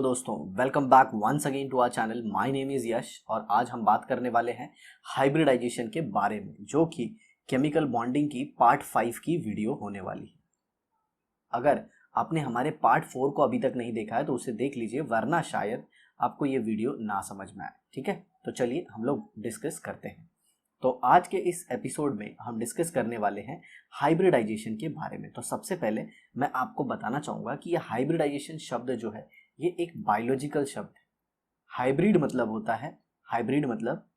दोस्तों, welcome back once again to our channel. My name is Yash और आज हम बात करने वाले हैं हाइब्रिडाइजेशन के बारे में, जो कि केमिकल बॉन्डिंग की पार्ट 5 की वीडियो होने वाली है। अगर आपने हमारे पार्ट 4 को अभी तक नहीं देखा है तो उसे देख लीजिए, वरना शायद आपको ये वीडियो ना समझ में आए। ठीक है, तो चलिए हम लोग डिस्कस करते हैं। तो आज के इस एपिसोड में हम डिस्कस करने वाले हैं हाइब्रिडाइजेशन के बारे में। तो सबसे पहले मैं आपको बताना चाहूँगा कि ये हाइब्रिडाइजेशन शब्द जो है ये एक बायोलॉजिकल शब्द है। हाइब्रिड मतलब होता है, हाइब्रिड मतलब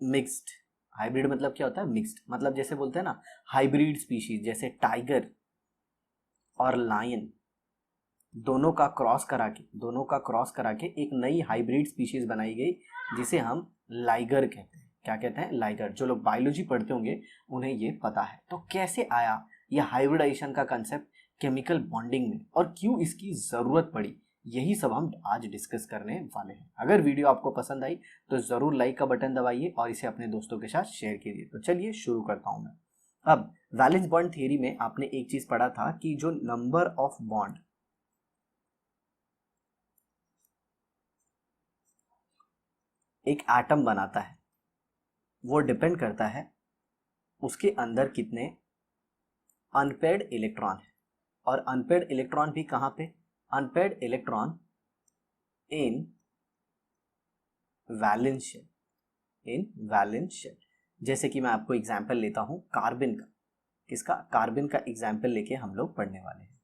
मिक्स्ड। हाइब्रिड मतलब क्या होता है? मिक्स्ड। मतलब जैसे बोलते हैं ना हाइब्रिड स्पीशीज, जैसे टाइगर और लायन, दोनों का क्रॉस करा के एक नई हाइब्रिड स्पीशीज बनाई गई जिसे हम लाइगर कहते हैं। क्या कहते हैं? लाइगर। जो लोग बायोलॉजी पढ़ते होंगे उन्हें ये पता है। तो कैसे आया यह हाइब्रिडाइजेशन का कंसेप्ट केमिकल बॉन्डिंग में और क्यों इसकी जरूरत पड़ी, यही सब हम आज डिस्कस करने वाले हैं। अगर वीडियो आपको पसंद आई तो जरूर लाइक का बटन दबाइए और इसे अपने दोस्तों के साथ शेयर कीजिए। तो चलिए शुरू करता हूं मैं। अब वैलेंस बॉन्ड थ्योरी में आपने एक चीज पढ़ा था कि जो नंबर ऑफ बॉन्ड एक एटम बनाता है वो डिपेंड करता है उसके अंदर कितने अनपेयर्ड इलेक्ट्रॉन है। और अनपेयर्ड इलेक्ट्रॉन भी कहां पे? Unpaired electron in valence shell, in valence shell. जैसे कि मैं आपको एग्जांपल लेता हूं कार्बन का। किसका? कार्बन का एग्जांपल लेके हम लोग पढ़ने वाले हैं।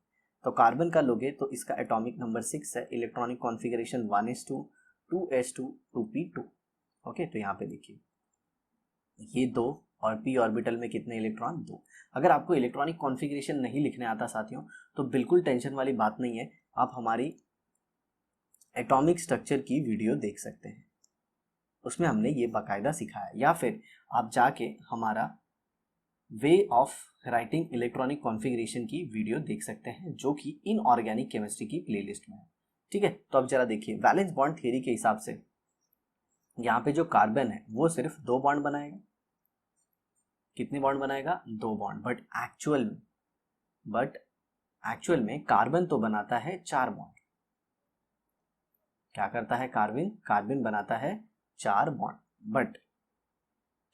तो कार्बन का लोगे तो इसका एटॉमिक नंबर 6 है, electronic configuration 1s2 2s2 2p2। Okay, तो यहाँ पे देखिए ये दो और p ऑर्बिटल में कितने इलेक्ट्रॉन? दो। अगर आपको इलेक्ट्रॉनिक कॉन्फ़िगरेशन नहीं लिखने आता साथियों तो बिल्कुल टेंशन वाली बात नहीं है, आप हमारी एटॉमिक स्ट्रक्चर की वीडियो देख सकते हैं, उसमें हमने ये बाकायदा सिखाया। या फिर आप जाके हमारा way of writing electronic configuration की वीडियो देख सकते हैं, जो कि इनऑर्गेनिक केमिस्ट्री की प्लेलिस्ट में है। ठीक है, तो अब जरा देखिए वैलेंस बॉन्ड थ्योरी के हिसाब से यहाँ पे जो कार्बन है वो सिर्फ 2 बॉन्ड बनाएगा। कितने बॉन्ड बनाएगा? 2 बॉन्ड। बट एक्चुअल में कार्बन तो बनाता है 4 बॉन्ड। क्या करता है कार्बन? कार्बन बनाता है 4 बॉन्ड। बट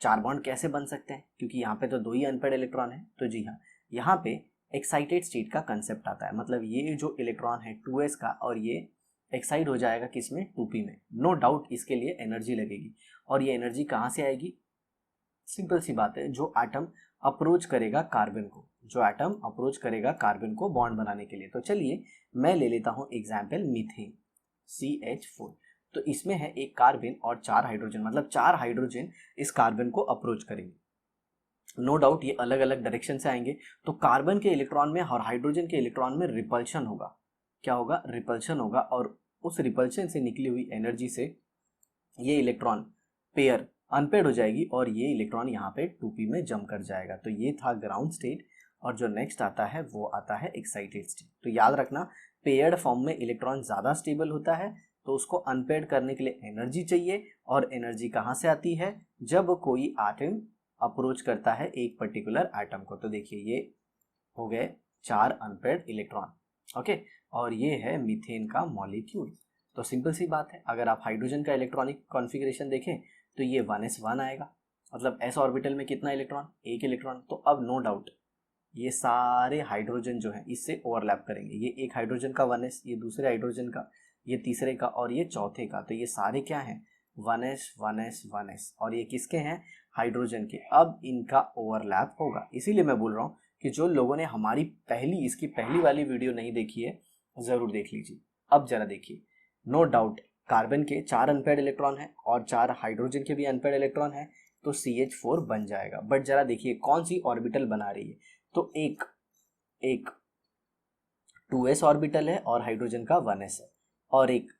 4 बॉन्ड कैसे बन सकते हैं? क्योंकि यहाँ पे तो 2 ही अनपेयर्ड इलेक्ट्रॉन है। तो जी हाँ, यहाँ पे एक्साइटेड स्टेट का कंसेप्ट आता है। मतलब ये जो इलेक्ट्रॉन है 2s का, और ये एक्साइट हो जाएगा किसमें? 2p में। नो डाउट इसके लिए एनर्जी लगेगी, और ये एनर्जी कहाँ से आएगी? सिंपल सी बात है, जो एटम अप्रोच करेगा कार्बन को, जो एटम अप्रोच करेगा कार्बन को बॉन्ड बनाने के लिए। तो चलिए मैं ले लेता हूं एग्जाम्पल मीथेन CH4। तो इसमें है एक कार्बन और 4 हाइड्रोजन, मतलब 4 हाइड्रोजन इस कार्बन को अप्रोच करेंगे। नो डाउट ये अलग अलग डायरेक्शन से आएंगे, तो कार्बन के इलेक्ट्रॉन में और हाइड्रोजन के इलेक्ट्रॉन में रिपल्शन होगा। क्या होगा? रिपल्शन होगा। और उस रिपल्शन से निकली हुई एनर्जी से ये इलेक्ट्रॉन पेयर अनपेयर्ड हो जाएगी और ये इलेक्ट्रॉन यहाँ पे 2p में जम कर जाएगा। तो ये था ग्राउंड स्टेट, और जो नेक्स्ट आता है वो आता है एक्साइटेड स्टेट। तो याद रखना, पेयर्ड फॉर्म में इलेक्ट्रॉन ज़्यादा स्टेबल होता है, तो उसको अनपेयर्ड करने के लिए एनर्जी चाहिए। और एनर्जी कहाँ से आती है? जब कोई एटम अप्रोच करता है एक पर्टिकुलर एटम को। तो देखिए ये हो गए 4 अनपेयर्ड इलेक्ट्रॉन। ओके, और ये है मीथेन का मॉलिक्यूल। तो सिंपल सी बात है, अगर आप हाइड्रोजन का इलेक्ट्रॉनिक कॉन्फ़िगरेशन देखें तो ये 1s1 आएगा। मतलब s ऑर्बिटल में कितना इलेक्ट्रॉन? एक इलेक्ट्रॉन। तो अब नो डाउट ये सारे हाइड्रोजन जो है इससे ओवरलैप करेंगे। ये एक हाइड्रोजन का 1s, ये दूसरे हाइड्रोजन का, ये तीसरे का, और ये चौथे का। तो ये सारे क्या हैं? 1s 1s 1s। और ये किसके हैं? हाइड्रोजन के। अब इनका ओवरलैप होगा। इसीलिए मैं बोल रहा हूँ कि जो लोगों ने हमारी इसकी पहली वाली वीडियो नहीं देखी है ज़रूर देख लीजिए। अब जरा देखिए, नो डाउट कार्बन के 4 अनपेयर्ड इलेक्ट्रॉन है और 4 हाइड्रोजन के भी अनपेयर्ड इलेक्ट्रॉन है, तो CH4 बन जाएगा। बट जरा देखिए कौन सी ऑर्बिटल बना रही है? तो एक एक 2s ऑर्बिटल है और हाइड्रोजन का 1s है, और एक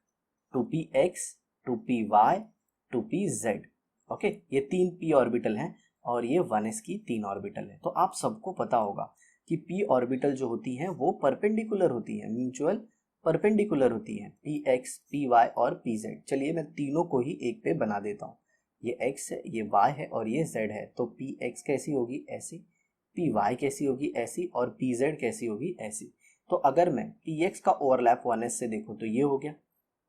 2px 2py 2pz। ओके, ये 3 p ऑर्बिटल हैं और ये 1s की 3 ऑर्बिटल है। तो आप सबको पता होगा कि p ऑर्बिटल जो होती हैं वो परपेंडिकुलर होती हैं, म्यूचुअल परपेंडिकुलर होती हैं, px py और pz। चलिए मैं तीनों को ही एक पे बना देता हूँ। ये x है, ये y है और ये z है। तो px कैसी होगी? ऐसी। py कैसी होगी? ऐसी। और pz कैसी होगी? ऐसी। तो अगर मैं px का ओवरलैप 1s से देखूँ तो ये हो गया,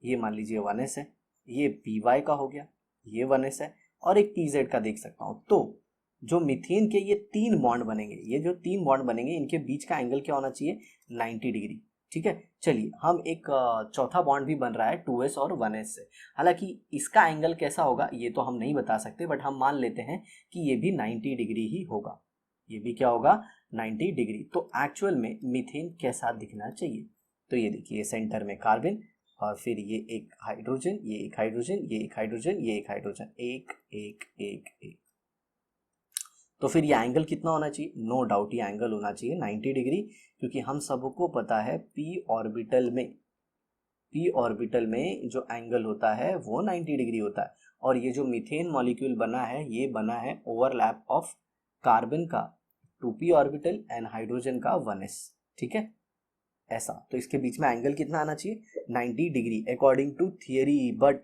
ये मान लीजिए 1s है, ये py का हो गया, ये 1s है, और एक pz का देख सकता हूँ। तो जो मीथेन के ये 3 बॉन्ड बनेंगे, ये जो 3 बॉन्ड बनेंगे इनके बीच का एंगल क्या होना चाहिए, 90 डिग्री। ठीक है, चलिए हम एक चौथा बॉन्ड भी बन रहा है 2s और 1s से। हालांकि इसका एंगल कैसा होगा ये तो हम नहीं बता सकते, बट हम मान लेते हैं कि ये भी 90 डिग्री ही होगा, ये भी क्या होगा, 90 डिग्री। तो एक्चुअल में मीथेन कैसा दिखना चाहिए, तो ये देखिए सेंटर में कार्बन, और फिर ये एक हाइड्रोजन, ये एक हाइड्रोजन, ये एक हाइड्रोजन, ये एक हाइड्रोजन, एक एक एक एक। तो फिर ये एंगल कितना होना चाहिए, नो डाउट ये एंगल होना चाहिए 90 डिग्री, क्योंकि हम सबको पता है पी ऑर्बिटल में जो एंगल होता है वो 90 डिग्री होता है। और ये जो मीथेन मॉलिक्यूल बना है ये बना है ओवरलैप ऑफ कार्बन का 2p ऑर्बिटल एंड हाइड्रोजन का 1s। ठीक है, ऐसा। तो इसके बीच में एंगल कितना आना चाहिए, 90 degree according to theory. But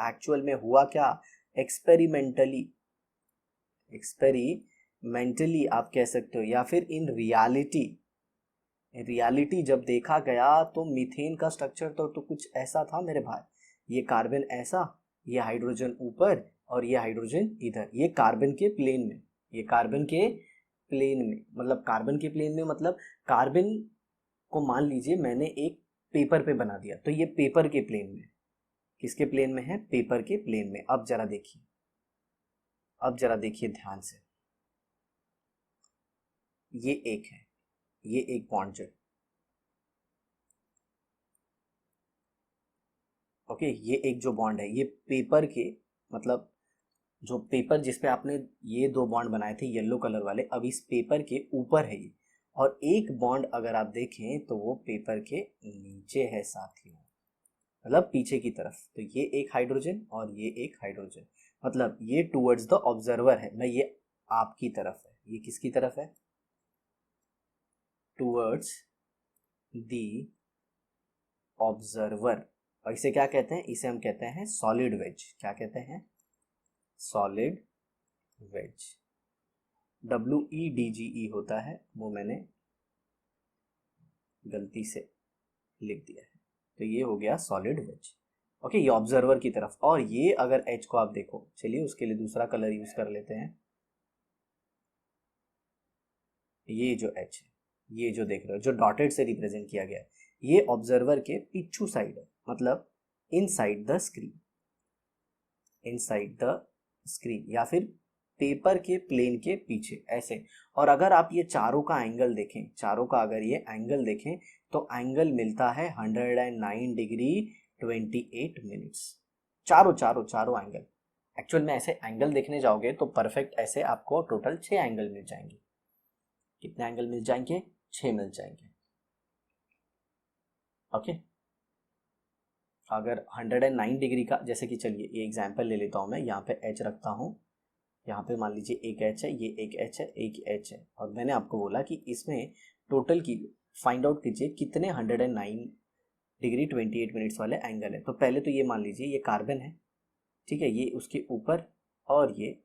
actual में हुआ क्या, एक्सपेरिमेंटली आप कह सकते हो, या फिर इन रियलिटी जब देखा गया तो मीथेन का स्ट्रक्चर तो कुछ ऐसा था मेरे भाई, ये कार्बन ऐसा, ये हाइड्रोजन ऊपर और ये हाइड्रोजन इधर, ये कार्बन के प्लेन में, ये कार्बन के प्लेन में, मतलब कार्बन के प्लेन में मतलब कार्बन को मान लीजिए मैंने एक पेपर पे बना दिया, तो ये पेपर के प्लेन में, किसके प्लेन में है, पेपर के प्लेन में। अब जरा देखिए ध्यान से, ये एक है, ये एक बॉन्ड जो, ओके, ये एक जो बॉन्ड है ये पेपर के, मतलब जो पेपर जिस पे आपने ये 2 बॉन्ड बनाए थे येलो कलर वाले, अब इस पेपर के ऊपर है ये, और एक बॉन्ड अगर आप देखें तो वो पेपर के नीचे है साथियों, मतलब पीछे की तरफ। तो ये एक हाइड्रोजन और ये एक हाइड्रोजन, मतलब ये टूवर्ड्स द ऑब्जर्वर है, मैं ये आपकी तरफ है, ये किसकी तरफ है, टूवर्ड्स द ऑब्जर्वर। और इसे क्या कहते हैं, इसे हम कहते हैं सॉलिड वेज। क्या कहते हैं, सॉलिड वेज, WEDGE होता है, वो मैंने गलती से लिख दिया है। तो ये हो गया सॉलिड वेज, ओके, ये ऑब्जर्वर की तरफ। और ये अगर H को आप देखो, चलिए उसके लिए दूसरा कलर यूज कर लेते हैं, ये जो H है, ये जो देख रहे हो जो डॉटेड से रिप्रेजेंट किया गया है, ये ऑब्जर्वर के पिछू साइड है, मतलब inside the screen, inside the screen, या फिर पेपर के प्लेन के पीछे ऐसे। और अगर आप ये चारों का एंगल देखें, चारों का अगर ये एंगल देखें तो एंगल मिलता है 109 डिग्री 28 मिनट्स, चारों एंगल। एक्चुअल में ऐसे एंगल देखने जाओगे तो परफेक्ट ऐसे आपको टोटल 6 एंगल मिल जाएंगे। कितने एंगल मिल जाएंगे, 6 मिल जाएंगे, ओके। अगर 109 डिग्री का, जैसे कि चलिए ये एग्जांपल ले लेता हूँ मैं, यहाँ पे H रखता हूँ, यहाँ पे मान लीजिए एक H है, ये एक H है, एक H है, और मैंने आपको बोला कि इसमें टोटल की फाइंड आउट कीजिए कितने 109 डिग्री 28 मिनट्स वाले एंगल है। तो पहले तो ये मान लीजिए ये कार्बन है, ठीक है, ये उसके ऊपर और ये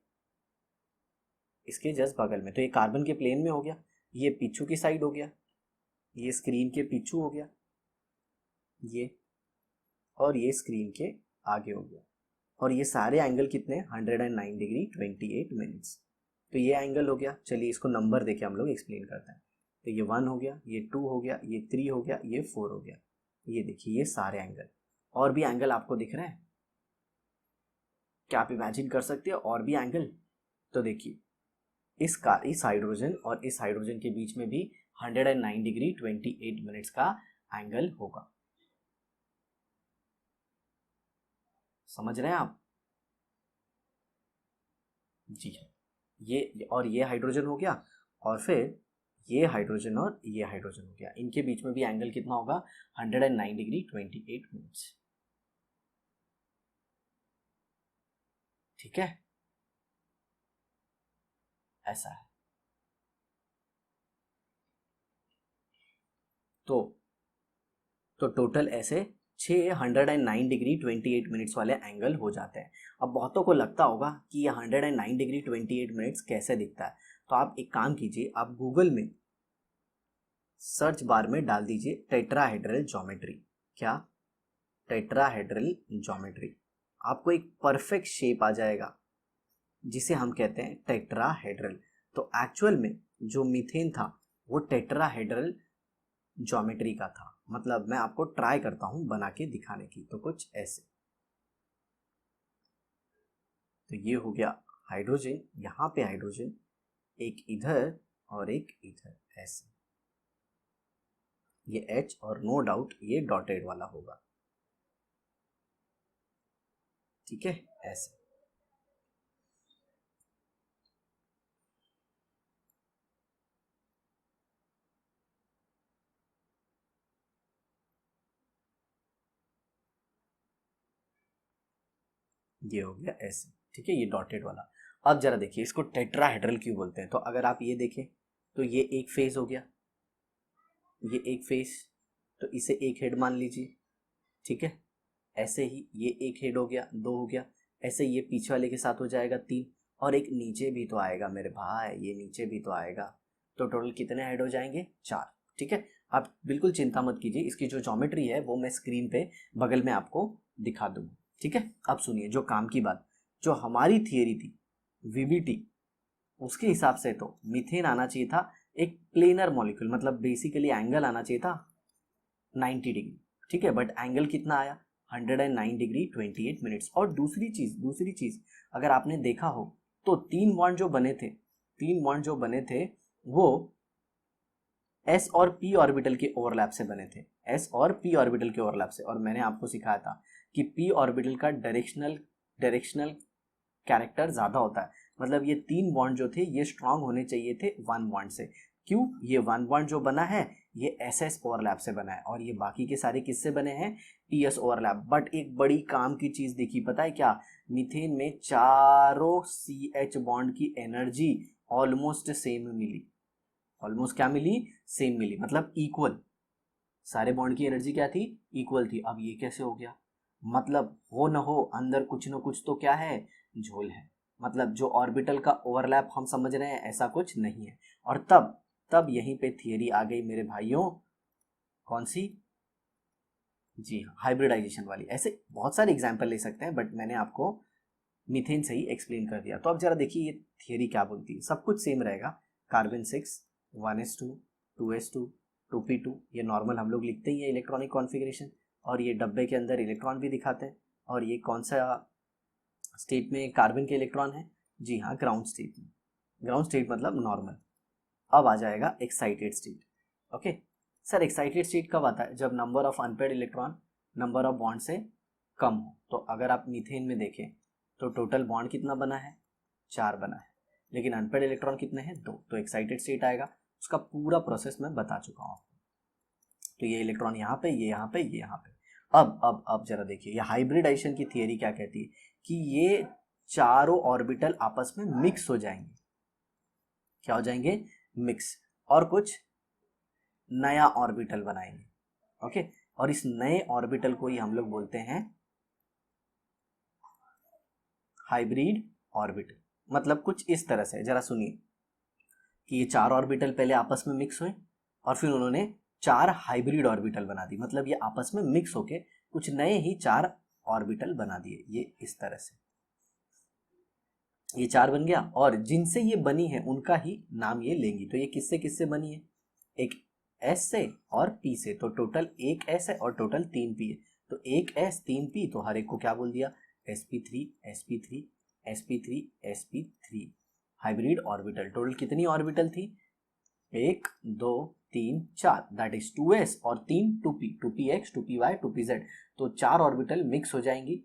इसके जस्ट बगल में, तो ये कार्बन के प्लेन में हो गया, ये पीछू की साइड हो गया, ये स्क्रीन के पीछू हो गया, ये, और ये स्क्रीन के आगे हो गया। और ये सारे एंगल कितने, 109 डिग्री 28 मिनट्स। तो ये एंगल हो गया। चलिए इसको नंबर देके हम लोग एक्सप्लेन करते हैं। तो ये 1 हो गया, ये 2 हो गया, ये 3 हो गया, ये 4 हो गया। ये देखिए ये सारे एंगल। और भी एंगल आपको दिख रहे हैं, क्या आप इमेजिन कर सकते हो और भी एंगल? तो देखिए इस हाइड्रोजन और इस हाइड्रोजन के बीच में भी 109 डिग्री 28 मिनट्स का एंगल होगा। समझ रहे हैं आप? जी हाँ, ये और ये हाइड्रोजन हो गया, और फिर ये हाइड्रोजन और ये हाइड्रोजन हो गया। इनके बीच में भी एंगल कितना होगा, 109 डिग्री 28 मिनट्स। ठीक है, ऐसा है। तो टोटल ऐसे 609 डिग्री 28 मिनट्स वाले एंगल हो जाते हैं। अब बहुतों को लगता होगा कि ये 109 डिग्री 28 मिनट्स कैसे दिखता है, तो आप एक काम कीजिए, आप गूगल में सर्च बार में डाल दीजिए टेट्राहेड्रल ज्योमेट्री। क्या? Tetrahedral geometry. आपको एक परफेक्ट शेप आ जाएगा जिसे हम कहते हैं टेट्राहेड्रल। तो एक्चुअल में जो मीथेन था वो टेट्राहेड्रल ज्योमेट्री का था। मतलब मैं आपको ट्राई करता हूं बना के दिखाने की, तो कुछ ऐसे। तो ये हो गया हाइड्रोजन, यहाँ पे हाइड्रोजन, एक इधर और एक इधर, ऐसे। ये H और नो डाउट ये डॉटेड वाला होगा, ठीक है, ऐसे। ये हो गया ऐसे, ठीक है, ये डॉटेड वाला। अब जरा देखिए इसको टेट्राहेड्रल क्यों बोलते हैं। तो अगर आप ये देखें तो ये एक फेज हो गया, ये एक फेज, तो इसे एक हेड मान लीजिए, ठीक है। ऐसे ही ये एक हेड हो गया, दो हो गया। ऐसे ये पीछे वाले के साथ हो जाएगा तीन, और एक नीचे भी तो आएगा मेरे भाई, ये नीचे भी तो आएगा। तो टोटल कितने हेड हो जाएंगे? चार, ठीक है। आप बिल्कुल चिंता मत कीजिए, इसकी जो ज्योमेट्री है वो मैं स्क्रीन पे बगल में आपको दिखा दूंगा, ठीक है। अब सुनिए, जो काम की बात, जो हमारी थियरी थी वीबीटी, उसके हिसाब से तो मीथेन आना चाहिए था एक प्लेनर मॉलिक्यूल, मतलब बेसिकली एंगल आना चाहिए था 90 डिग्री, ठीक है। बट एंगल कितना आया? 109 डिग्री 28 मिनट्स। और दूसरी चीज अगर आपने देखा हो तो तीन बॉन्ड जो बने थे, वो एस और पी ऑर्बिटल के ओवरलैप से बने थे, एस और पी ऑर्बिटल के ओवरलैप से। और मैंने आपको सिखाया था कि पी ऑर्बिटल का डायरेक्शनल कैरेक्टर ज्यादा होता है। मतलब ये तीन बॉन्ड जो थे ये स्ट्रांग होने चाहिए थे वन बॉन्ड से। क्यों? ये वन बॉन्ड जो बना है ये एस एस ओवरलैप से बना है, और ये बाकी के सारे किससे बने हैं? P S overlap. बट एक बड़ी काम की चीज देखी, पता है क्या? मीथेन में चारों सी एच बॉन्ड की एनर्जी ऑलमोस्ट सेम मिली। ऑलमोस्ट क्या मिली? सेम मिली, मतलब इक्वल। सारे बॉन्ड की एनर्जी क्या थी? इक्वल थी। अब ये कैसे हो गया? मतलब हो न हो अंदर कुछ न कुछ तो क्या है? झोल है। मतलब जो ऑर्बिटल का ओवरलैप हम समझ रहे हैं ऐसा कुछ नहीं है। और तब तब यहीं पे थियरी आ गई मेरे भाइयों। कौन सी? जी हाँ, हाइब्रिडाइजेशन वाली। ऐसे बहुत सारे एग्जाम्पल ले सकते हैं, बट मैंने आपको मीथेन से ही एक्सप्लेन कर दिया। तो अब जरा देखिए ये थियरी क्या बोलती है। सब कुछ सेम रहेगा। कार्बन 6, 1s2, 2s2, 2p2, ये नॉर्मल हम लोग लिखते ही है इलेक्ट्रॉनिक कॉन्फ़िगरेशन। और ये डब्बे के अंदर इलेक्ट्रॉन भी दिखाते हैं। और ये कौन सा स्टेट में कार्बन के इलेक्ट्रॉन है? जी हाँ, ग्राउंड स्टेट में। ग्राउंड स्टेट मतलब नॉर्मल। अब आ जाएगा excited state. Okay sir, excited state कब आता है? जब number of unpaired electron number of bond से कम हो। तो अगर आप मीथेन में देखें तो टोटल बॉन्ड कितना बना है? 4 बना है, लेकिन अनपेयर्ड इलेक्ट्रॉन कितने हैं? 2। तो एक्साइटेड स्टेट आएगा। उसका पूरा प्रोसेस मैं बता चुका हूँ। तो ये इलेक्ट्रॉन यहाँ पे, ये यहाँ पे, ये यहाँ पे। अब जरा देखिए ये हाइब्रिडाइजेशन की थियरी क्या कहती है कि ये चारों ऑर्बिटल आपस में मिक्स हो जाएंगे। क्या हो जाएंगे? मिक्स। और कुछ नया ऑर्बिटल बनाएंगे। ओके, और इस नए ऑर्बिटल को ही हम लोग बोलते हैं हाइब्रिड ऑर्बिटल। मतलब कुछ इस तरह से, जरा सुनिए कि ये 4 ऑर्बिटल पहले आपस में मिक्स हुए और फिर उन्होंने 4 हाइब्रिड ऑर्बिटल बना दी। मतलब ये आपस में मिक्स होके कुछ नए ही 4 ऑर्बिटल बना दिए। ये इस तरह से ये 4 बन गया, और जिनसे ये बनी है उनका ही नाम ये लेंगी। तो ये किससे किससे बनी है? एक एस से और पी से। तो टोटल एक एस है और टोटल 3 पी है। तो एक एस 3 पी, तो हर एक को क्या बोल दिया? sp3 sp3 sp3 sp3 hybrid orbital. Total कितनी ऑर्बिटल थी? 1 2 3 4, दैट इज 2s और 3 2p, 2px 2py 2pz। तो 4 ऑर्बिटल मिक्स हो जाएंगी।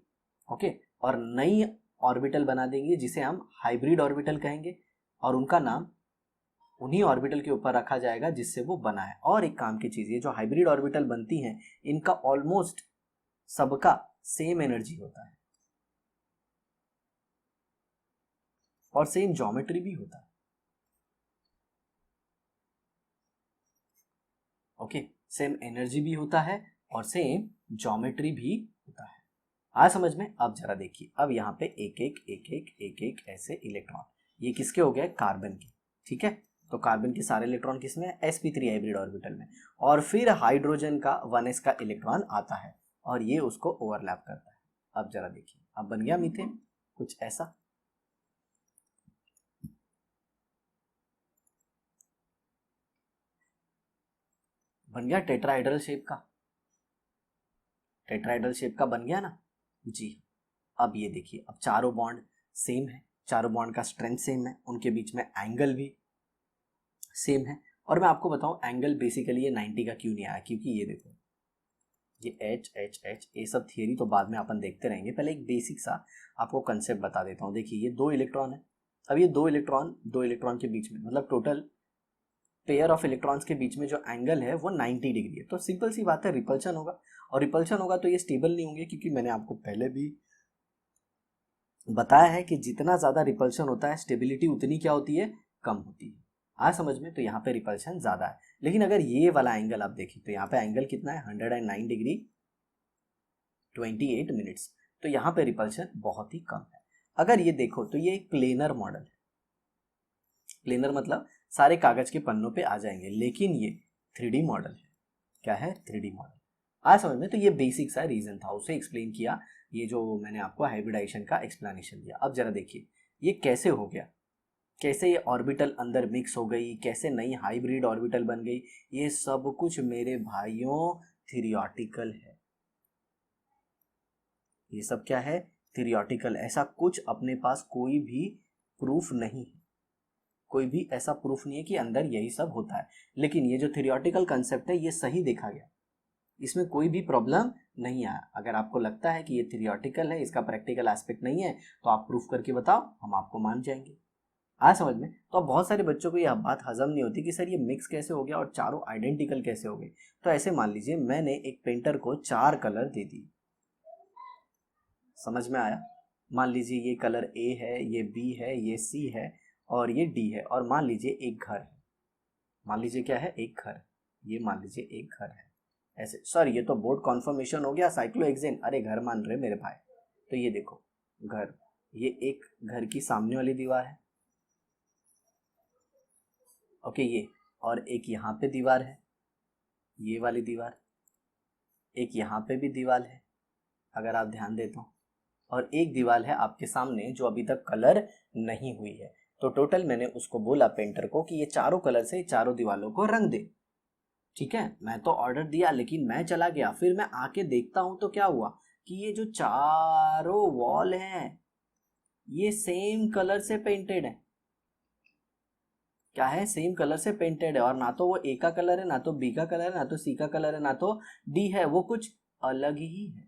ओके, और नई ऑर्बिटल बना देंगे जिसे हम हाइब्रिड ऑर्बिटल कहेंगे, और उनका नाम उन्हीं ऑर्बिटल के ऊपर रखा जाएगा जिससे वो बना है। और एक काम की चीज, ये जो हाइब्रिड ऑर्बिटल बनती हैं इनका ऑलमोस्ट सबका सेम एनर्जी होता है और सेम ज्योमेट्री भी होता है। ओके, सेम एनर्जी भी होता है और सेम ज्योमेट्री भी होता है। आ समझ में? अब जरा देखिए, अब यहाँ पे एक एक एक एक एक एक ऐसे इलेक्ट्रॉन, ये किसके हो गए? कार्बन के, ठीक है। तो कार्बन के सारे इलेक्ट्रॉन किस में है, sp3 हाइब्रिड ऑर्बिटल में, और फिर हाइड्रोजन का 1s का इलेक्ट्रॉन आता है और ये उसको ओवरलैप करता है। अब जरा देखिए, अब बन गया मीथेन कुछ ऐसा। बन गया टेट्राहेड्रल शेप का, टेट्राहेड्रल शेप का बन गया ना जी। अब ये देखिए, अब चारों बॉन्ड सेम है, चारों बॉन्ड का स्ट्रेंथ सेम है, उनके बीच में एंगल भी सेम है। और मैं आपको बताऊं एंगल बेसिकली ये 90 का क्यों नहीं आया, क्योंकि ये देखो ये एच एच एच, ये सब थियरी तो बाद में अपन देखते रहेंगे, पहले एक बेसिक सा आपको कंसेप्ट बता देता हूँ। देखिए ये 2 इलेक्ट्रॉन है, अब ये 2 इलेक्ट्रॉन के बीच में, मतलब टोटल पेयर ऑफ इलेक्ट्रॉन्स के बीच में जो एंगल है वो 90 डिग्री है। तो सिंपल सी बात है, रिपल्शन होगा, और रिपल्शन होगा तो ये स्टेबल नहीं होंगे, क्योंकि मैंने आपको पहले भी बताया है कि जितना ज़्यादा रिपल्शन होता है स्टेबिलिटी उतनी क्या होती है, कम होती है। आ समझ में, तो यहाँ पे रिपल्शन ज़्यादा है। लेकिन अगर ये वाला एंगल आप देखिए तो यहाँ पे एंगल कितना है, 109 डिग्री 28 मिनट्स, तो यहाँ पे रिपल्शन बहुत ही कम है। अगर ये देखो तो ये एक प्लेनर मॉडल है, प्लेनर मतलब सारे कागज के पन्नों पे आ जाएंगे, लेकिन ये 3D मॉडल है। क्या है, 3D मॉडल। आज समझ में, तो ये बेसिक सा रीजन था, उसे एक्सप्लेन किया, ये जो मैंने आपको हाइब्रिडाइजेशन का एक्सप्लेनेशन दिया। अब जरा देखिए ये कैसे हो गया, कैसे ये ऑर्बिटल अंदर मिक्स हो गई, कैसे नई हाइब्रिड ऑर्बिटल बन गई, ये सब कुछ मेरे भाइयों थियोरेटिकल है। ये सब क्या है, थियोरेटिकल। ऐसा कुछ अपने पास कोई भी प्रूफ नहीं है, कोई भी ऐसा प्रूफ नहीं है कि अंदर यही सब होता है। लेकिन ये जो थियोरेटिकल कंसेप्ट है ये सही देखा गया, इसमें कोई भी प्रॉब्लम नहीं आया। अगर आपको लगता है कि ये थियोरेटिकल है, इसका प्रैक्टिकल एस्पेक्ट नहीं है, तो आप प्रूफ करके बताओ, हम आपको मान जाएंगे। आज समझ में। तो अब बहुत सारे बच्चों को यह बात हजम नहीं होती कि सर ये मिक्स कैसे हो गया और चारों आइडेंटिकल कैसे हो गए। तो ऐसे मान लीजिए मैंने एक पेंटर को 4 कलर दे दिए, समझ में आया। मान लीजिए ये कलर ए है, ये बी है, ये सी है और ये डी है, और मान लीजिए एक घर है, मान लीजिए क्या है, एक घर, ये मान लीजिए एक घर है। ऐसे सर ये तो बोर्ड कॉन्फर्मेशन हो गया, साइक्लोहेक्सेन, अरे घर मान रहे मेरे भाई। तो ये देखो घर, ये एक घर की सामने वाली दीवार है, ओके ये, और एक यहाँ पे दीवार है, ये वाली दीवार, एक यहाँ पे भी दीवार है अगर आप ध्यान देते हो, और एक दीवार है आपके सामने जो अभी तक कलर नहीं हुई है। तो टोटल मैंने उसको बोला पेंटर को कि ये चारों कलर से चारों दीवारों को रंग दे। ठीक है, मैं तो ऑर्डर दिया, लेकिन मैं चला गया, फिर मैं आके देखता हूं तो क्या हुआ कि ये जो चारों वॉल हैं ये सेम कलर से पेंटेड है। क्या है, सेम कलर से पेंटेड है, और ना तो वो ए का कलर है, ना तो बी का कलर है, ना तो सी का कलर है, ना तो डी है, वो कुछ अलग ही है,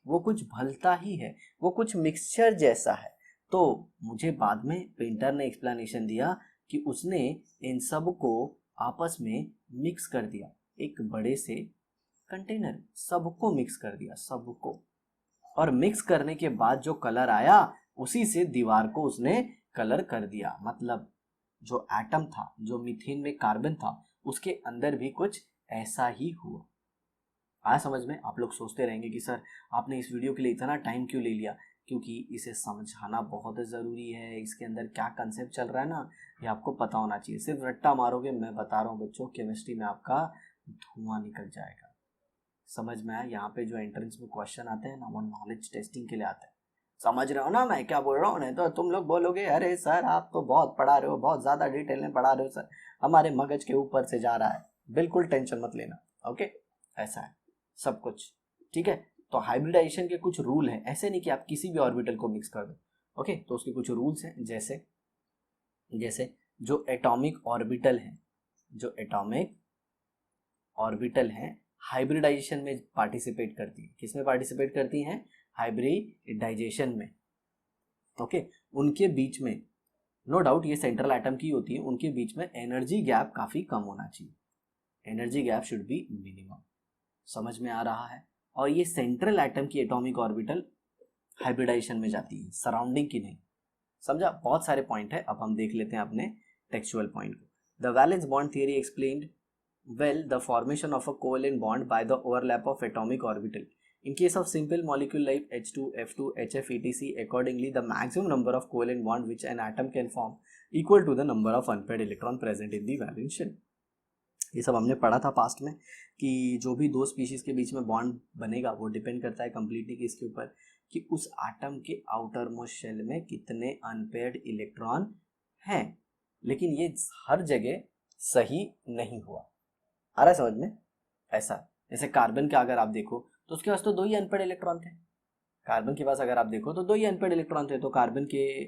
वो कुछ भलता ही है, वो कुछ मिक्सचर जैसा है। तो मुझे बाद में पेंटर ने एक्सप्लेनेशन दिया कि उसने इन सब को आपस में मिक्स कर दिया, एक बड़े से कंटेनर, सबको मिक्स कर दिया, सबको, और मिक्स करने के बाद जो कलर आया उसी से दीवार को उसने कलर कर दिया। मतलब जो एटम था, जो मीथेन में कार्बन था, उसके अंदर भी कुछ ऐसा ही हुआ। आया समझ में। आप लोग सोचते रहेंगे कि सर आपने इस वीडियो के लिए इतना टाइम क्यों ले लिया, क्योंकि इसे समझाना बहुत ज़रूरी है, इसके अंदर क्या कंसेप्ट चल रहा है ना, ये आपको पता होना चाहिए। सिर्फ रट्टा मारोगे, मैं बता रहा हूँ बच्चों, केमिस्ट्री में आपका धुआं निकल जाएगा। समझ में आया। यहाँ पे जो एंट्रेंस में क्वेश्चन आते हैं ना, वो नॉलेज टेस्टिंग के लिए आते हैं। समझ रहे हो ना मैं क्या बोल रहा हूँ, नहीं तो तुम लोग बोलोगे अरे सर आप तो बहुत पढ़ा रहे हो, बहुत ज़्यादा डिटेल में पढ़ा रहे हो सर, हमारे मगज के ऊपर से जा रहा है। बिल्कुल टेंशन मत लेना, ओके, ऐसा है सब कुछ, ठीक है। तो हाइब्रिडाइजेशन के कुछ रूल हैं, ऐसे नहीं कि आप किसी भी ऑर्बिटल को मिक्स कर दो, ओके। तो उसके कुछ रूल्स हैं, जैसे जैसे जो एटॉमिक ऑर्बिटल है, जो एटॉमिक ऑर्बिटल हैं हाइब्रिडाइजेशन में पार्टिसिपेट करती है। किस में पार्टिसिपेट करती हैं, हाइब्रिडाइजेशन में, ओके। उनके बीच में नो डाउट ये सेंट्रल एटम की होती है, उनके बीच में एनर्जी गैप काफ़ी कम होना चाहिए, energy gap should be minimum. समझ में आ रहा है। और ये सेंट्रल एटम की एटॉमिक ऑर्बिटल हाइब्रिडाइजेशन में जाती है, सराउंडिंग की नहीं। समझा, बहुत सारे पॉइंट है, अब हम देख लेते हैं अपने टेक्सचुअल पॉइंट को। The valence bond theory explained well the formation of a covalent bond by the overlap of atomic orbital In case of simple molecule like H2, F2, HF, etc., accordingly, the maximum number of covalent bond which an atom can form equal to the number of unpaired electron present in the valence shell. ये सब हमने पढ़ा था past में कि जो भी दो स्पीशीज के बीच में बॉन्ड बनेगा वो डिपेंड करता है कंप्लीटली किसके ऊपर, कि उस एटम के आउटर मोस्ट शेल में कितने अनपेयर्ड इलेक्ट्रॉन हैं। लेकिन ये हर जगह सही नहीं हुआ। आ रहा है समझ में? ऐसा जैसे कार्बन का अगर आप देखो तो उसके पास तो दो ही अनपेयर्ड इलेक्ट्रॉन थे। कार्बन के पास अगर आप देखो तो दो ही अनपेयर्ड इलेक्ट्रॉन थे, तो कार्बन के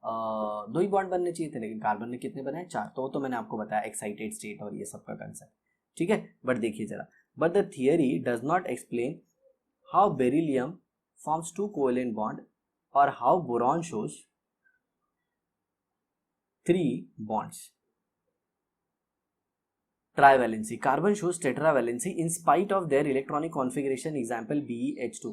दो ही बॉन्ड बनने चाहिए थे, लेकिन कार्बन ने कितने बनाए? 4। तो वो तो मैंने आपको बताया एक्साइटेड स्टेट और ये सब का कंसेप्ट, ठीक है। बट देखिए जरा, but the theory does not explain how beryllium forms 2 covalent bond और how boron shows 3 bonds. Trivalency. Carbon shows tetravalency in spite of their electronic configuration. Example BeH2,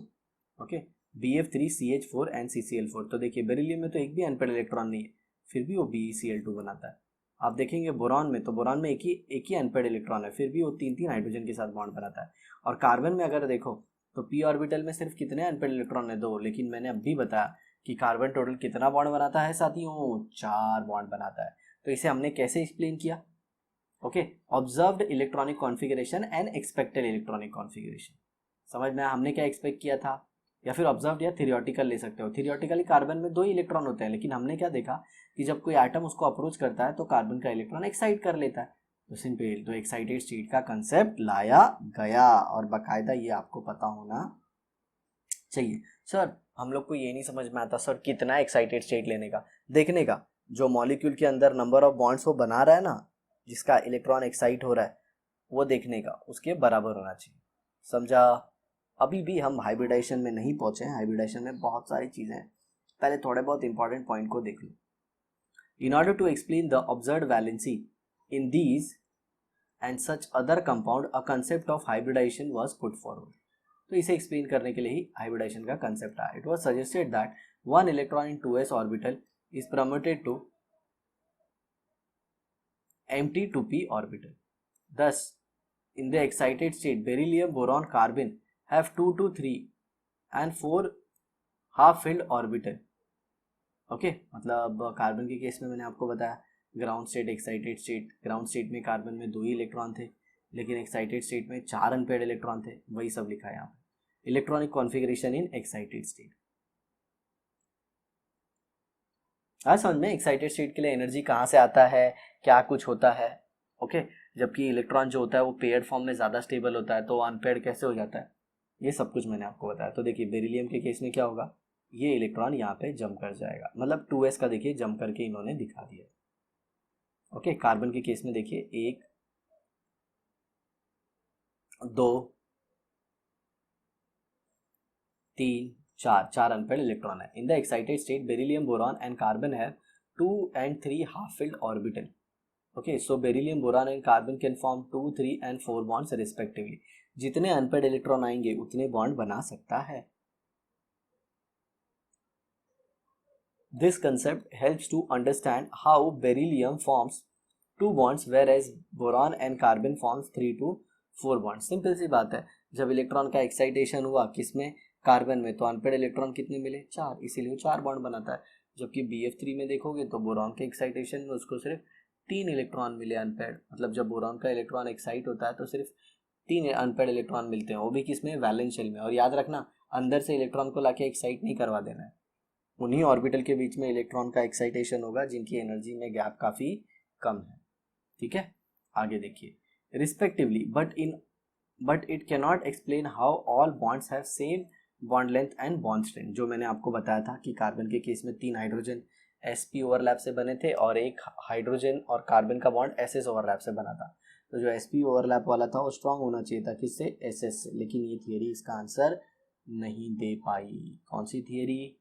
okay, BF3CH4 and CCl4। तो देखिए beryllium में तो एक भी unpaired electron नहीं है, फिर भी वो BeCl2 बनाता है। आप देखेंगे बोरॉन में, तो बोरॉन में एक ही अनपेयर्ड इलेक्ट्रॉन है, फिर भी वो 3 हाइड्रोजन के साथ बॉन्ड बनाता है। और कार्बन में अगर देखो तो p ऑर्बिटल में सिर्फ कितने अनपेयर्ड इलेक्ट्रॉन है? 2। लेकिन मैंने अभी बताया कि कार्बन टोटल कितना बॉन्ड बनाता है साथियों? 4 बॉन्ड बनाता है। तो इसे हमने कैसे एक्सप्लेन किया? Okay, observed electronic configuration and expected electronic configuration. समझ में हमने क्या एक्सपेक्ट किया था, या फिर ऑब्जर्व्ड या थियोरेटिकल ले सकते हो। थियोरेटिकली कार्बन में 2 ही इलेक्ट्रॉन होते हैं, लेकिन हमने क्या देखा कि जब कोई एटम उसको अप्रोच करता है तो कार्बन का इलेक्ट्रॉन एक्साइट कर लेता है। तो सिंपल, तो एक्साइटेड स्टेट का कंसेप्ट लाया गया, और बाकायदा ये आपको पता होना चाहिए। सर हम लोग को ये नहीं समझ में आता सर कितना एक्साइटेड स्टेट लेने का, देखने का जो मॉलिक्यूल के अंदर नंबर ऑफ बॉन्ड्स वो बना रहा है ना, जिसका इलेक्ट्रॉन एक्साइट हो रहा है, वो देखने का, उसके बराबर होना चाहिए। समझा? अभी भी हम हाइब्रिडाइजेशन में नहीं पहुंचे हैं, हाइब्रिडाइजेशन में बहुत सारी चीज़ें हैं, पहले थोड़े बहुत इंपॉर्टेंट पॉइंट को देख लो। In order to explain the observed valency in these and such other compound a concept of hybridisation was put forward. तो इसे एक्सप्लेन करने के लिए ही हाइब्रिडाइजेशन का कंसेप्ट आया। It was suggested that 1 electron in 2s orbital is promoted to empty 2p orbital. Thus, in the excited state, beryllium, boron, carbon have 2 to 3 and 4 half-filled orbital. Okay, मतलब carbon के case में मैंने आपको बताया ground state, excited state. Ground state में carbon में 2 ही electron थे, लेकिन एक्साइटेड स्टेट में 4 अनपेयर्ड इलेक्ट्रॉन थे। वही सब लिखा है यहाँ पे, electronic configuration in excited state. हाँ समझ में, एक्साइटेड स्टेट के लिए एनर्जी कहाँ से आता है, क्या कुछ होता है। ओके, जबकि इलेक्ट्रॉन जो होता है वो पेयर्ड फॉर्म में ज़्यादा स्टेबल होता है, तो अनपेयर्ड कैसे हो जाता है, ये सब कुछ मैंने आपको बताया। तो देखिए बेरिलियम के केस में क्या होगा, ये इलेक्ट्रॉन यहाँ पे जम कर जाएगा, मतलब 2s का देखिए जम करके इन्होंने दिखा दिया। ओके, कार्बन के केस में देखिए 1 2 3 4 अनपेयर्ड इलेक्ट्रॉन है। In the excited state beryllium, boron and carbon have 2 and 3 half filled orbital. Okay, so beryllium, boron and carbon can form 2, 3 and 4 bonds respectively. जितने अनपेयर्ड इलेक्ट्रॉन आएंगे उतने bond बना सकता है। This concept helps to understand how beryllium forms 2 bonds whereas boron and carbon forms 3 to 4 bonds. Simple सी बात है, जब electron का एक्साइटेशन हुआ किसमें, कार्बन में, तो अनपेयर्ड इलेक्ट्रॉन कितने मिले? 4, इसीलिए 4 बॉन्ड बनाता है। जबकि BF3 में देखोगे तो बोरॉन के एक्साइटेशन में उसको सिर्फ 3 इलेक्ट्रॉन मिले अनपेयर्ड, मतलब जब बोरॉन का इलेक्ट्रॉन एक्साइट होता है तो सिर्फ 3 अनपेयर्ड इलेक्ट्रॉन मिलते हैं, वो भी किसमें? वैलेंस शेल में। और याद रखना, अंदर से इलेक्ट्रॉन को लाके एक्साइट नहीं करवा देना है, उन्हीं ऑर्बिटल के बीच में इलेक्ट्रॉन का एक्साइटेशन होगा जिनकी एनर्जी में गैप काफ़ी कम है। ठीक है, आगे देखिए, respectively but it cannot explain how all bonds have same bond length and bond strength. जो मैंने आपको बताया था कि कार्बन के केस में 3 हाइड्रोजन sp ओवरलैप से बने थे और एक हाइड्रोजन और कार्बन का बॉन्ड ss ओवरलैप से बना था। तो जो sp ओवरलैप वाला था वो स्ट्रांग होना चाहिए था, किससे? ss से। लेकिन ये थियरी इसका आंसर नहीं दे पाई। कौन सी थियरी?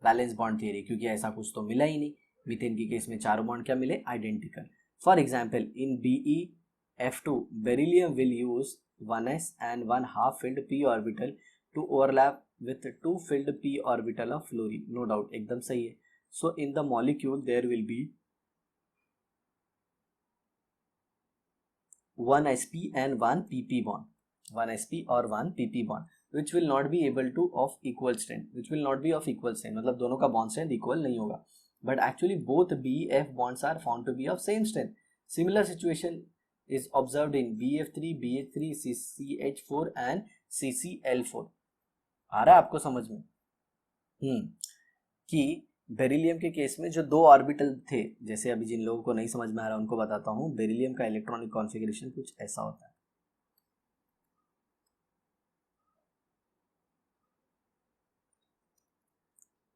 वैलेंस बॉन्ड थियरी, क्योंकि ऐसा कुछ तो मिला ही नहीं। मीथेन के केस में चारों बॉन्ड क्या मिले? Identical. For example in BeF2 beryllium will use 1s and 1 half filled p orbital to overlap with 2 filled p orbital of fluorine. No doubt, एकदम सही है। So in the molecule there will be 1 sp and 1 pp bond, 1 sp और 1 pp bond, which will not be able to of equal strength, which will not be of equal strength, मतलब दोनों का bond strength equal नहीं होगा, but actually both BF bonds are found to be of same strength. Similar situation is observed in BF3, BH3, CH4 and CCl4. आ रहा है आपको समझ में? कि बेरिलियम के केस में जो दो ऑर्बिटल थे, जैसे अभी जिन लोगों को नहीं समझ में आ रहा उनको बताता हूँ, बेरिलियम का इलेक्ट्रॉनिक कॉन्फ़िगरेशन कुछ ऐसा होता है.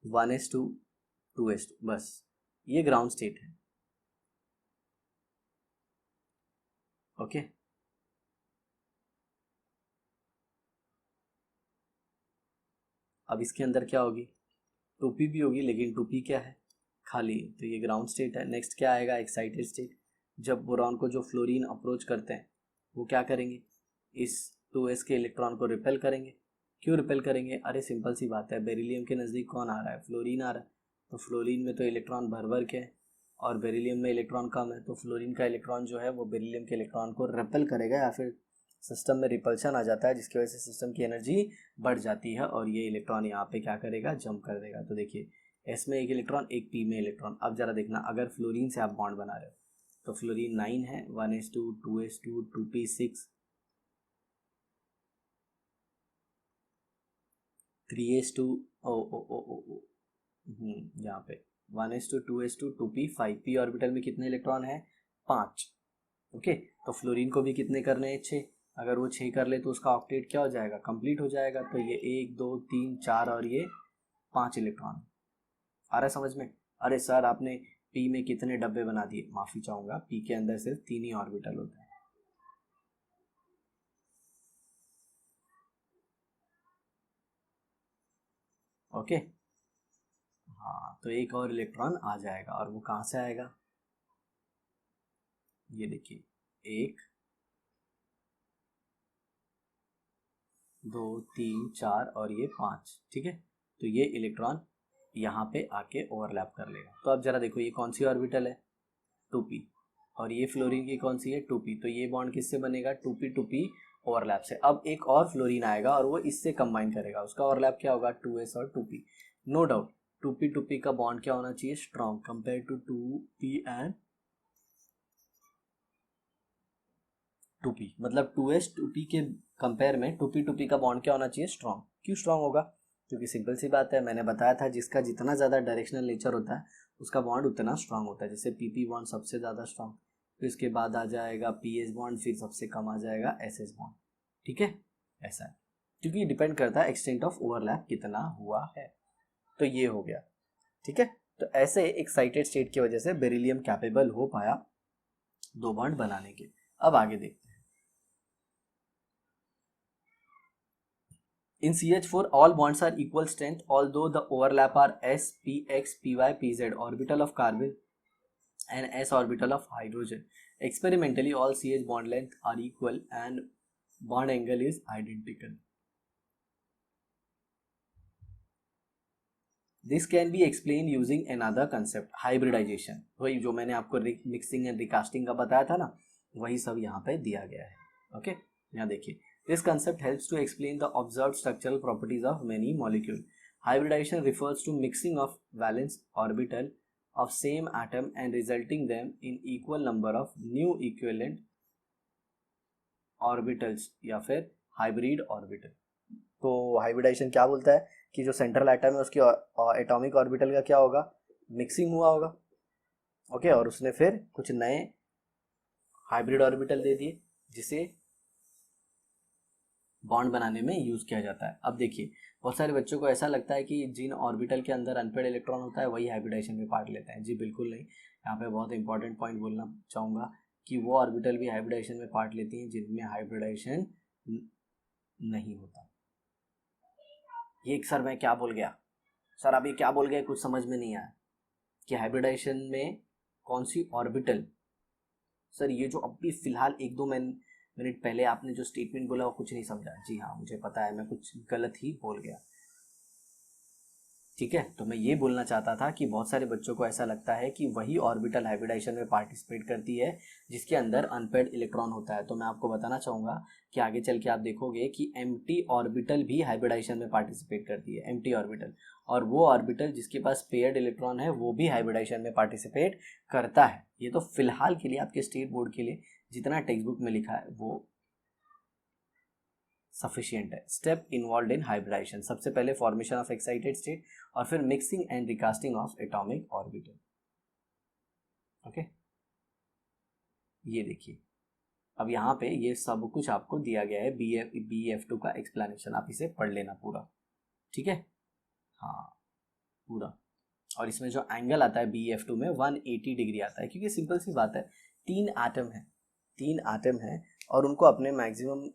1s2 2s2, बस ये ग्राउंड स्टेट है. ओके, अब इसके अंदर क्या होगी? 2p भी होगी, लेकिन 2p क्या है? खाली, तो ये ग्राउंड स्टेट है. नेक्स्ट क्या आएगा? Excited state. जब बोरॉन को जो फ्लोरीन अप्रोच करते हैं वो क्या करेंगे? इस 2s के इलेक्ट्रॉन को रिपेल करेंगे. क्यों रिपेल करेंगे? अरे सिंपल सी बात है, बेरिलियम के नज़दीक कौन आ रहा है? फ्लोरीन आ रहा है. तो फ्लोरीन में तो इलेक्ट्रॉन भर भर के है और बेरिलियम में इलेक्ट्रॉन कम है, तो फ्लोरीन का इलेक्ट्रॉन जो है वो बेरिलियम के इलेक्ट्रॉन को रिपेल करेगा या फिर सिस्टम में रिपल्शन आ जाता है, जिसकी वजह से सिस्टम की एनर्जी बढ़ जाती है और ये इलेक्ट्रॉन यहाँ पे क्या करेगा? जंप कर देगा. तो देखिए, एस में एक इलेक्ट्रॉन, एक पी में इलेक्ट्रॉन. अब जरा देखना, अगर फ्लोरीन से आप बॉन्ड बना रहे हो तो फ्लोरीन 9 है, 1s2 2s2 2p6 3s2 ओ ओ ओ ओ ओ यहाँ पे 1s2 2s2 2p 5p orbital में कितने इलेक्ट्रॉन है? 5. ओके, तो फ्लोरीन को भी कितने करने हैं? 6. अगर वो 6 कर ले तो उसका ऑक्टेट क्या हो जाएगा? कंप्लीट हो जाएगा. तो ये 1 2 3 4 और ये 5 इलेक्ट्रॉन. आ रहा है समझ में? अरे सर आपने पी में कितने डब्बे बना दिए? माफ़ी चाहूँगा, पी के अंदर सिर्फ 3 ही ऑर्बिटल होते हैं. ओके, हाँ, तो एक और इलेक्ट्रॉन आ जाएगा और वो कहाँ से आएगा? ये देखिए, 1 2 3 4 और ये 5. ठीक है, तो ये इलेक्ट्रॉन यहाँ पे आके ओवरलैप कर लेगा. तो अब जरा देखो, ये कौन सी ऑर्बिटल है? 2p. और ये फ्लोरीन की कौन सी है? 2p. तो ये बॉन्ड किससे बनेगा? 2p 2p ओवरलैप से. अब एक और फ्लोरीन आएगा और वो इससे कंबाइन करेगा, उसका ओवरलैप क्या होगा? 2s और 2p. No doubt 2p 2p का बॉन्ड क्या होना चाहिए? Strong, compare to 2p and 2p. मतलब 2s 2p के कंपेयर में 2p 2p का बॉन्ड क्या होना चाहिए? स्ट्रॉन्ग. क्यों स्ट्रॉन्ग होगा? क्योंकि सिंपल सी बात है, मैंने बताया था जिसका जितना ज़्यादा डायरेक्शनल नेचर होता है उसका बॉन्ड उतना स्ट्रांग होता है. जैसे pp बॉन्ड सबसे ज़्यादा स्ट्रांग, फिर इसके बाद आ जाएगा ps बॉन्ड, फिर सबसे कम आ जाएगा ss बॉन्ड. ठीक है, ऐसा है, क्योंकि डिपेंड करता है एक्सटेंट ऑफ ओवरलैप कितना हुआ है. तो ये हो गया. ठीक है, तो ऐसे एक्साइटेड स्टेट की वजह से बेरिलियम कैपेबल हो पाया दो बॉन्ड बनाने के. अब आगे देखते हैं. In CH4, all bonds are equal strength, although the overlap are s, px, py, pz, orbital of carbon and s orbital of hydrogen. Experimentally, all CH bond length are equal and bond angle is identical. This can be explained using another concept, hybridization. वही जो मैंने आपको mixing and recasting का बताया था ना, वही सब यहाँ पे दिया गया है. ओके, यहाँ देखिए. This concept helps to explain the observed structural properties of many molecules. Hybridization refers to mixing of valence orbital of same atom and resulting them in equal number of new equivalent orbitals या फिर hybrid orbital. तो hybridisation क्या बोलता है कि जो central atom है उसकी एटॉमिक ऑर्बिटल का क्या होगा? मिक्सिंग हुआ होगा. ओके, और उसने फिर कुछ नए हाइब्रिड ऑर्बिटल दे दिए जिसे बॉन्ड बनाने में यूज़ किया जाता है. अब देखिए, बहुत सारे बच्चों को ऐसा लगता है कि जिन ऑर्बिटल के अंदर अनपेड इलेक्ट्रॉन होता है वही हाइब्रिडाइजेशन में पार्ट लेते हैं. जी बिल्कुल नहीं. यहाँ पे बहुत इंपॉर्टेंट पॉइंट बोलना चाहूँगा कि वो ऑर्बिटल भी हाइब्रिडाइजेशन में पार्ट लेती हैं जिनमें हाइब्रिडाइजेशन नहीं होता. ये एक सर मैं क्या बोल गया? सर आप ये क्या बोल गए? कुछ समझ में नहीं आया कि हाइब्रिडाइजेशन में कौन सी ऑर्बिटल. सर ये जो अभी फिलहाल 1-2 मिनट पहले आपने जो स्टेटमेंट बोला वो कुछ नहीं समझा. जी हाँ, मुझे पता है, मैं कुछ गलत ही बोल गया. ठीक है, तो मैं ये बोलना चाहता था कि बहुत सारे बच्चों को ऐसा लगता है कि वही ऑर्बिटल हाइब्रिडाइजेशन में पार्टिसिपेट करती है जिसके अंदर अनपेयर्ड इलेक्ट्रॉन होता है। तो मैं आपको बताना चाहूँगा कि आगे चल के आप देखोगे कि एम्प्टी ऑर्बिटल भी हाइब्रिडाइजेशन में पार्टिसिपेट करती है, एम्प्टी ऑर्बिटल, और वो ऑर्बिटल जिसके पास पेयर्ड इलेक्ट्रॉन है वो भी हाइब्रिडाइजेशन में पार्टिसिपेट करता है। ये तो फिलहाल के लिए आपके स्टेट बोर्ड के लिए जितना टेक्स्ट बुक में लिखा है वो सफिशियंट है। स्टेप इन्वॉल्व इन हाइब्रिडाइजेशन, सबसे पहले फॉर्मेशन ऑफ एक्साइटेड स्टेट और फिर mixing and recasting of atomic orbital. Okay, ये देखिए अब यहाँ पे ये सब कुछ आपको दिया गया है, BF2 का एक्सप्लेनेशन, आप इसे पढ़ लेना पूरा, ठीक है, हाँ पूरा। और इसमें जो एंगल आता है BF2 में 180 डिग्री आता है, क्योंकि सिंपल सी बात है, तीन एटम है और उनको अपने मैक्सिमम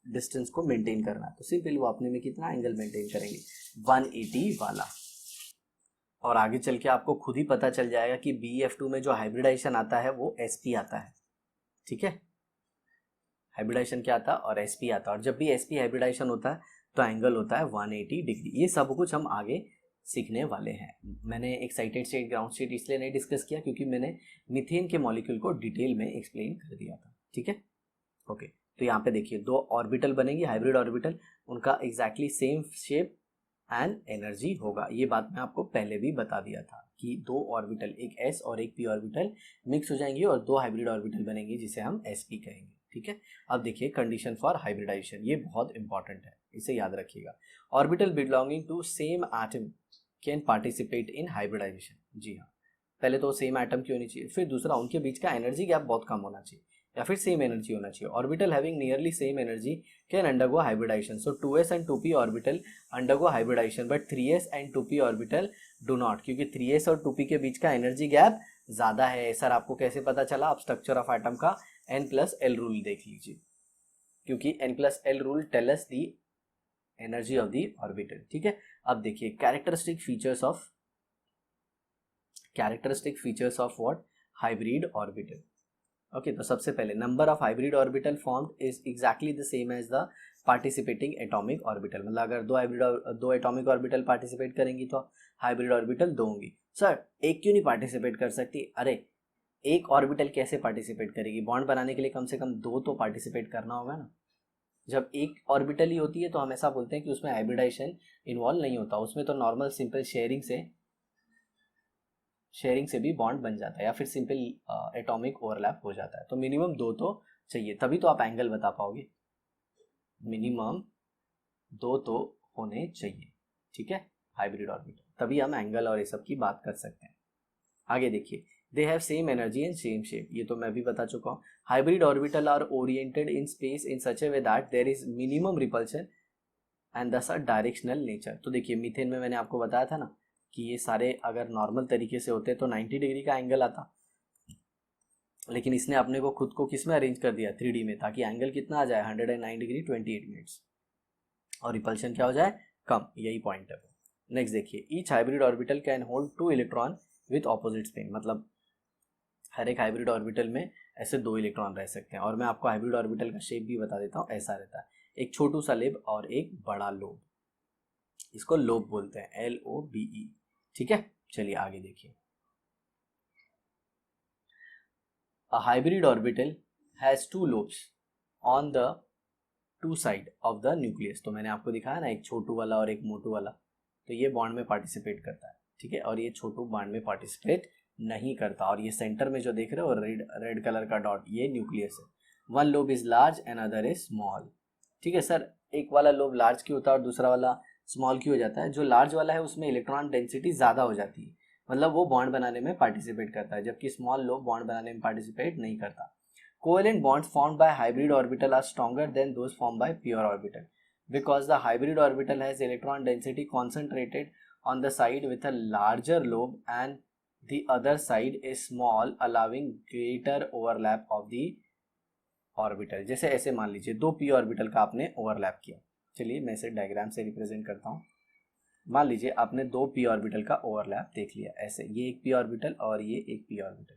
डिस्टेंस को मेंटेन करना है, तो सिंपल वो अपने में कितना एंगल मेंटेन करेंगे, 180 वाला। और आगे चल के आपको खुद ही पता चल जाएगा कि BF2 में जो हाइब्रिडाइजेशन आता है वो SP आता है, ठीक है, हाइब्रिडाइजेशन क्या आता है और SP आता है, और जब भी SP हाइब्रिडाइजेशन होता है तो एंगल होता है 180 डिग्री। ये सब कुछ हम आगे सीखने वाले हैं। मैंने एक्साइटेड स्टेट, ग्राउंड स्टेट इसलिए नहीं डिस्कस किया क्योंकि मैंने मीथेन के मॉलिक्यूल को डिटेल में एक्सप्लेन कर दिया था, ठीक है, ओके। तो यहाँ पे देखिए दो ऑर्बिटल बनेंगी, हाइब्रिड ऑर्बिटल, उनका exactly same shape and energy होगा। ये बात मैं आपको पहले भी बता दिया था कि दो ऑर्बिटल, एक s और एक p ऑर्बिटल मिक्स हो जाएंगे और दो हाइब्रिड ऑर्बिटल बनेंगे जिसे हम sp कहेंगे, ठीक है। अब देखिए कंडीशन फॉर हाइब्रिडाइजेशन, ये बहुत इंपॉर्टेंट है, इसे याद रखिएगा। Orbital belonging to same atom can participate in hybridisation. जी हाँ, पहले तो सेम एटम की होनी चाहिए, फिर दूसरा उनके बीच का एनर्जी गैप बहुत कम होना चाहिए या फिर सेम एनर्जी होना चाहिए। Orbital having nearly same energy can undergo hybridisation, so 2s and 2p orbital undergo hybridisation but 3s and 2p orbital do not, क्योंकि 3s और 2p के बीच का एनर्जी गैप ज्यादा है। सर आपको कैसे पता चला? आप स्ट्रक्चर ऑफ एटम का n+l रूल देख लीजिए, क्योंकि n+l rule tell us the energy of the orbital, ठीक है। अब देखिए characteristic features of what, hybrid orbital. Okay, तो सबसे पहले number of hybrid orbital formed is exactly the same as the participating atomic orbital. मतलब अगर दो एटॉमिक ऑर्बिटल पार्टिसिपेट करेंगी तो हाइब्रिड ऑर्बिटल दो होंगी। सर एक क्यों नहीं पार्टिसिपेट कर सकती? अरे एक ऑर्बिटल कैसे पार्टिसिपेट करेगी? बॉन्ड बनाने के लिए कम से कम दो तो पार्टिसिपेट करना होगा ना। जब एक ऑर्बिटल ही होती है तो हम ऐसा बोलते हैं कि उसमें हाइब्रिडाइजेशन इन्वॉल्व नहीं होता, उसमें तो नॉर्मल सिंपल शेयरिंग से भी बॉन्ड बन जाता है या फिर सिंपल एटॉमिक ओवरलैप हो जाता है। तो मिनिमम दो तो चाहिए, तभी तो आप एंगल बता पाओगे, मिनिमम दो तो होने चाहिए, ठीक है, हाइब्रिड ऑर्बिटल, तभी हम एंगल और ये सब की बात कर सकते हैं। आगे देखिए, they have same energy and same shape, ये तो मैं भी बता चुका हूँ। Hybrid orbital are oriented in space in such a way that there is minimum repulsion and thus a directional nature. तो देखिए मीथेन में मैंने आपको बताया था ना कि ये सारे अगर नॉर्मल तरीके से होते तो 90 डिग्री का एंगल आता, लेकिन इसने अपने को खुद को किस में अरेंज कर दिया, 3D में, ताकि एंगल कितना आ जाए 109 डिग्री 28 मिनट्स और रिपल्शन क्या हो जाए, कम। यही पॉइंट है। नेक्स्ट देखिए, each hybrid orbital can hold 2 electron with opposite spin, मतलब हर एक हाइब्रिड ऑर्बिटल में ऐसे 2 इलेक्ट्रॉन रह सकते हैं। और मैं आपको हाइब्रिड ऑर्बिटल का शेप भी बता देता हूँ, ऐसा रहता है, एक छोटू सा लेब और एक बड़ा लोब, इसको लोब बोलते हैं, LOBE, ठीक है। चलिए आगे देखिए, a hybrid orbital has 2 lobes on the 2 side of the nucleus. तो मैंने आपको दिखाया ना, एक छोटू वाला और एक मोटू वाला, तो ये बॉन्ड में पार्टिसिपेट करता है, ठीक है, और ये छोटू बॉन्ड में पार्टिसिपेट नहीं करता। और ये सेंटर में जो देख रहे हो रेड कलर का डॉट, ये न्यूक्लियस है। One lobe is large and other is small, ठीक है। सर एक वाला लोब लार्ज क्यों होता है और दूसरा वाला स्मॉल क्यों हो जाता है? जो लार्ज वाला है उसमें इलेक्ट्रॉन डेंसिटी ज़्यादा हो जाती है, मतलब वो बॉन्ड बनाने में पार्टिसिपेट करता है, जबकि स्मॉल लोब बॉन्ड बनाने में पार्टिसिपेट नहीं करता। Covalent bonds formed by hybrid orbital are stronger than those formed by pure orbital because the hybrid orbital has electron density concentrated on the side with a larger lobe and the other side is small, allowing greater overlap of the orbital। जैसे ऐसे मान लीजिए 2 p orbital का आपने overlap किया, चलिए मैं इसे डायग्राम से रिप्रेजेंट करता हूँ। मान लीजिए आपने 2 p ऑर्बिटल का ओवरलैप देख लिया, ऐसे ये एक p ऑर्बिटल और ये एक p ऑर्बिटल,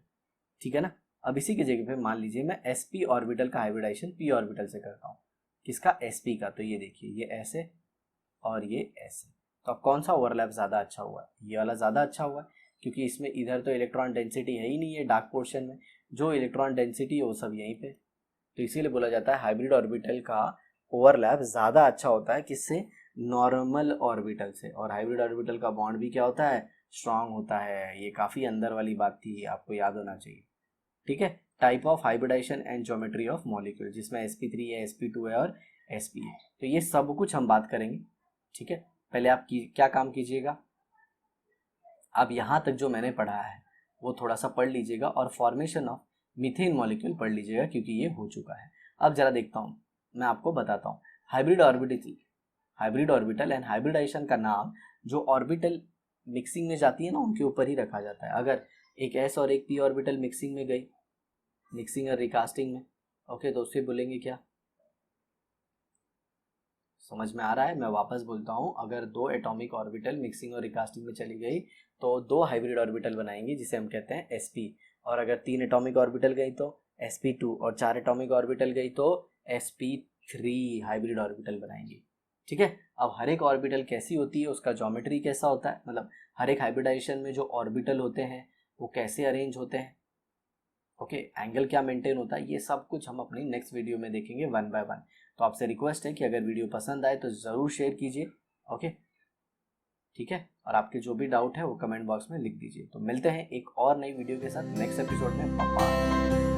ठीक है ना। अब इसी की जगह पे मान लीजिए मैं sp ऑर्बिटल का हाइब्रिडाइजेशन p ऑर्बिटल से करता हूँ, किसका, sp का। तो ये देखिए ये ऐसे और ये ऐसे, तो अब कौन सा ओवरलैप ज़्यादा अच्छा हुआ है? ये वाला ज़्यादा अच्छा हुआ है, क्योंकि इसमें इधर तो इलेक्ट्रॉन डेंसिटी है ही नहीं है डार्क पोर्शन में, जो इलेक्ट्रॉन डेंसिटी है वो सब यहीं पे। तो इसीलिए बोला जाता है हाइब्रिड ऑर्बिटल का ओवरलैप ज़्यादा अच्छा होता है किससे? नॉर्मल ऑर्बिटल से। और हाइब्रिड ऑर्बिटल का बॉन्ड भी क्या होता है? स्ट्रांग होता है। ये काफ़ी अंदर वाली बात थी, आपको याद होना चाहिए। ठीक है। Type of hybridization and geometry of molecule, जिसमें sp3 है, sp2 है और sp है। तो ये सब कुछ हम बात करेंगे। ठीक है। पहले आप क्या काम कीजिएगा, अब यहाँ तक जो मैंने पढ़ा है वो थोड़ा सा पढ़ लीजिएगा और फॉर्मेशन ऑफ मीथेन मॉलिक्यूल पढ़ लीजिएगा, क्योंकि ये हो चुका है। अब जरा देखता हूँ, मैं आपको बताता हूँ। हाइब्रिड ऑर्बिटल एंड हाइब्रिडाइजेशन का नाम जो ऑर्बिटल मिक्सिंग में जाती है ना उनके ऊपर ही रखा जाता है। अगर एक s और एक p ऑर्बिटल मिक्सिंग में गई, मिक्सिंग और रिकास्टिंग में, ओके, तो उससे बोलेंगे क्या? समझ में आ रहा है? मैं वापस बोलता हूँ, अगर दो एटॉमिक ऑर्बिटल मिक्सिंग और रिकास्टिंग में चली गई तो दो हाइब्रिड ऑर्बिटल बनाएंगी, जिसे हम कहते हैं sp। और अगर 3 एटॉमिक ऑर्बिटल गई तो sp2, और 4 एटॉमिक ऑर्बिटल गई तो sp3 हाइब्रिड ऑर्बिटल बनाएंगी। ठीक है। अब हर एक ऑर्बिटल कैसी होती है, उसका ज्योमेट्री कैसा होता है, मतलब हर एक हाइब्रिडाइजेशन में जो ऑर्बिटल होते हैं वो कैसे अरेंज होते हैं, ओके, एंगल क्या मेंटेन होता है, ये सब कुछ हम अपनी नेक्स्ट वीडियो में देखेंगे 1 बाय 1। तो आपसे रिक्वेस्ट है कि अगर वीडियो पसंद आए तो ज़रूर शेयर कीजिए, ओके, ठीक है। और आपके जो भी डाउट है वो कमेंट बॉक्स में लिख दीजिए। तो मिलते हैं एक और नई वीडियो के साथ नेक्स्ट एपिसोड में। पापा।